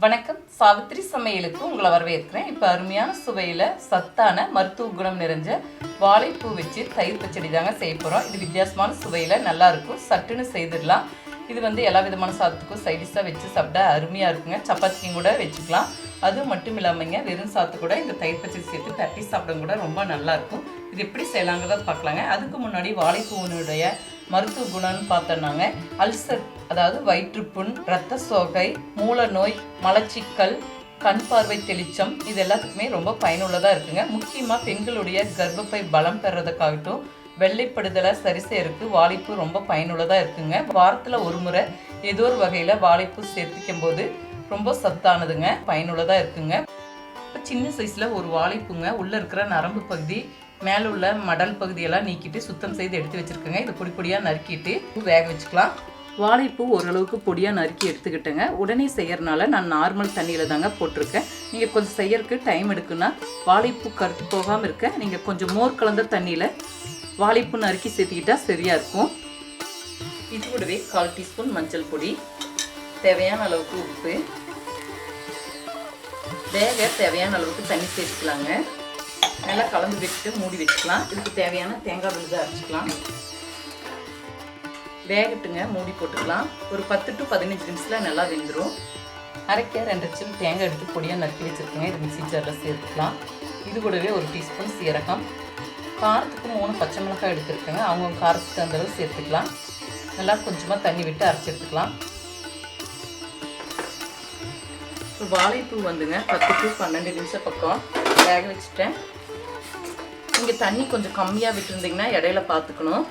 வணக்கம். சாவித்ரி சமையலுக்கு உங்களை வரவேற்கிறேன். இப்போ அருமையான சுவையில் சத்தான மருத்துவ குணம் நிறைஞ்ச வாழைப்பூ வச்சு தயிர் பச்சடி தாங்க செய்ய போகிறோம். இது வித்தியாசமான சுவையில் நல்லாயிருக்கும். சட்டுன்னு செய்திடலாம். இது எல்லா விதமான சாதத்துக்கும் சைடிஷாக வச்சு சாப்பிட்டா அருமையாக இருக்குங்க. சப்பாத்திக்கும் கூட வச்சுக்கலாம். அது மட்டும் இல்லாமங்க வெறும் சாத்து கூட இந்த தயிர் பச்சடி சேர்த்து தட்டி சாப்பிட கூட ரொம்ப நல்லாயிருக்கும். இது எப்படி செய்யலாங்கிறத பார்க்கலாங்க. அதுக்கு முன்னாடி வாழைப்பூனுடைய மருத்துவ குணம்னு பார்த்தோன்னாங்க அல்சர், அதாவது வயிற்றுப்புண், இரத்த சோகை, மூல நோய், மலச்சிக்கல், கண் பார்வை தெளிச்சம், இது எல்லாத்துக்குமே ரொம்ப பயனுள்ளதாக இருக்குங்க. முக்கியமாக பெண்களுடைய கர்ப்பப்பை பலம் பெறதுக்காகட்டும் வெள்ளைப்படுதலை சரி செய்யறதுக்கு வாழைப்பூ ரொம்ப பயனுள்ளதாக இருக்குங்க. வாரத்தில் ஒரு முறை ஏதோ ஒரு வகையில் வாழைப்பூ சேர்த்துக்கும் போது ரொம்ப சத்தானதுங்க, பயனுள்ளதாக இருக்குங்க. இப்போ சின்ன சைஸில் ஒரு வாழைப்பூங்க உள்ளே இருக்கிற நரம்பு பகுதி மேலே உள்ள மடல் பகுதியெல்லாம் நீக்கிட்டு சுத்தம் செய்து எடுத்து வச்சுருக்கேங்க. இது பொடி பொடியாக நறுக்கிட்டு வேக வச்சுக்கலாம். வாழைப்பூ ஓரளவுக்கு பொடியாக நறுக்கி எடுத்துக்கிட்டேங்க. உடனே செய்யறதுனால நான் நார்மல் தண்ணியில் தாங்க போட்டிருக்கேன். நீங்கள் கொஞ்சம் செய்யறதுக்கு டைம் எடுக்குன்னா வாழைப்பூ கருத்து போகாமல் இருக்க நீங்கள் கொஞ்சம் மோர் கலந்த தண்ணியில் வாழைப்பூ நறுக்கி சேர்த்துக்கிட்டா சரியாக இருக்கும். இது கூடவே 1/4 டீஸ்பூன் மஞ்சள் பொடி, தேவையான அளவுக்கு உப்பு, வேக தேவையான அளவுக்கு தண்ணி சேர்த்துக்கலாங்க. நல்லா கலந்து வச்சுட்டு மூடி வச்சுக்கலாம். இதுக்கு தேவையான தேங்காய் விழுதை அரைச்சிக்கலாம். வேகட்டுங்க, மூடி போட்டுக்கலாம். ஒரு 10 to 15 நிமிஷத்தில் நல்லா வெந்துடும். அரைக்க 2 சில் தேங்காய் எடுத்து பொடியாக நறுக்கி வச்சுருக்கேங்க. இது மிக்ஸி ஜாரில் சேர்த்துக்கலாம். இது கூடவே 1 டீஸ்பூன் சீரகம், காரத்துக்கு 3 பச்சை மிளகாய் எடுத்துருக்கேங்க. அவங்க காரத்துக்கு அந்த அளவு சேர்த்துக்கலாம். நல்லா கொஞ்சமாக தண்ணி விட்டு அரைச்சி எடுத்துக்கலாம். வாழைப்பூ 10 to 12 நிமிஷம் பக்கம் வேக வச்சுட்டேன். நீங்கள் தண்ணி கொஞ்சம் கம்மியாக விட்டுருந்தீங்கன்னா இடையில பார்த்துக்கணும்.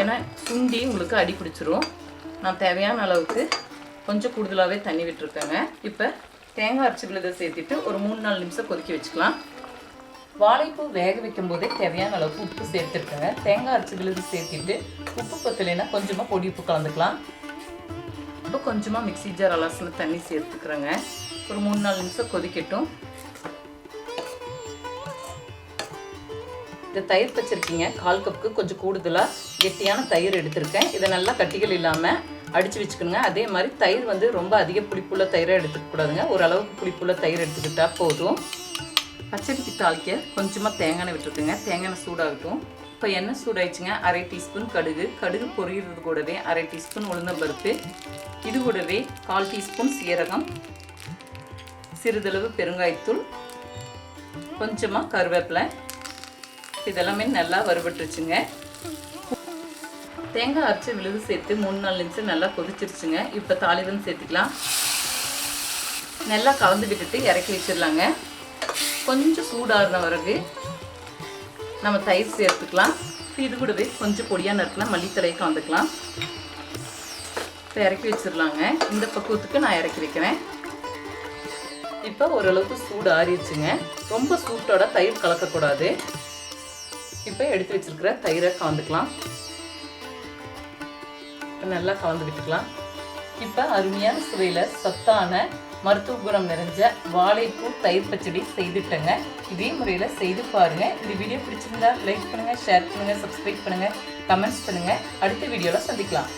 ஏன்னா சுண்டி உங்களுக்கு அடி பிடிச்சிரும். நான் தேவையான அளவுக்கு கொஞ்சம் கூடுதலாகவே தண்ணி விட்டுருக்கேங்க. இப்போ தேங்காய் அரைச்சி விழுதை சேர்த்துட்டு ஒரு 3-4 நிமிஷம் கொதிக்க வச்சுக்கலாம். வாழைப்பூ வேக வைக்கும் போதே தேவையான அளவுக்கு உப்பு சேர்த்துருக்கேங்க. தேங்காய் அரைச்சி விழுது சேர்த்துட்டு உப்பு பத்தலைன்னா கொஞ்சமாக பொடி உப்பு கலந்துக்கலாம். இப்போ கொஞ்சமாக மிக்ஸி ஜார் அலசின தண்ணி சேர்த்துக்கிறேங்க. ஒரு 3-4 நிமிஷம் கொதிக்கட்டும். இந்த தயிர் பச்சிருக்கீங்க 1/4 கப்புக்கு கொஞ்சம் கூடுதலாக கெட்டியான தயிர் எடுத்திருக்கேன். இதை நல்லா கட்டிகள் இல்லாமல் அடித்து வச்சுக்கணுங்க. அதே மாதிரி தயிர் ரொம்ப அதிக புளிப்புள்ள தயிராக எடுத்துக்கூடாதுங்க. ஓரளவுக்கு புளிப்புள்ள தயிர் எடுத்துக்கிட்டால் போதும். பச்சடிக்கு தாளிக்க கொஞ்சமாக தேங்காய் எண்ணெய் விட்டுருக்குங்க. தேங்காய் எண்ணெய் சூடாகட்டும். இப்போ எண்ணெய் சூடாயிடுச்சுங்க. 1/2 டீஸ்பூன் கடுகு பொரியிறது கூடவே 1/2 டீஸ்பூன் உளுந்தம்பருப்பு, இது கூடவே 1/4 டீஸ்பூன் சீரகம், சிறிதளவு பெருங்காயத்தூள், கொஞ்சமாக கருவேப்பிலை, இதெல்லாமே நல்லா வறுபட்டுருச்சுங்க. தேங்காய் அரைச்சி விழுது சேர்த்து 3-4 நிமிஷம் நல்லா கொதிச்சிருச்சுங்க. இப்போ தாளிதம் சேர்த்துக்கலாம். நல்லா கலந்து விட்டுட்டு இறக்கி வச்சிடலாங்க. கொஞ்சம் சூடாகிற பிறகு நம்ம தயிர் சேர்த்துக்கலாம். இது கூடவே கொஞ்சம் பொடியாக நறுக்கினா மல்லித்தலையை கலந்துக்கலாம். இப்போ இறக்கி வச்சிடலாங்க. இந்த பக்குவத்துக்கு நான் இறக்கி வைக்கிறேன். இப்போ ஓரளவுக்கு சூடு ஆறிடுச்சுங்க. ரொம்ப சூட்டோட தயிர் கலக்கக்கூடாது. இப்போ எடுத்து வச்சிருக்கிற தயிரை கலந்துக்கலாம். நல்லா கலந்து விட்டுக்கலாம். இப்போ அருமையான சுவையில் சத்தான மருத்துவ குணம் நிறைஞ்ச வாழைப்பூ தயிர் பச்சடி செய்துட்டேங்க. இதே முறையில் செய்து பாருங்கள். இந்த வீடியோ பிடிச்சிருந்தா லைக் பண்ணுங்கள், ஷேர் பண்ணுங்கள், சப்ஸ்கிரைப் பண்ணுங்கள், கமெண்ட்ஸ் பண்ணுங்கள். அடுத்த வீடியோவில் சந்திக்கலாம்.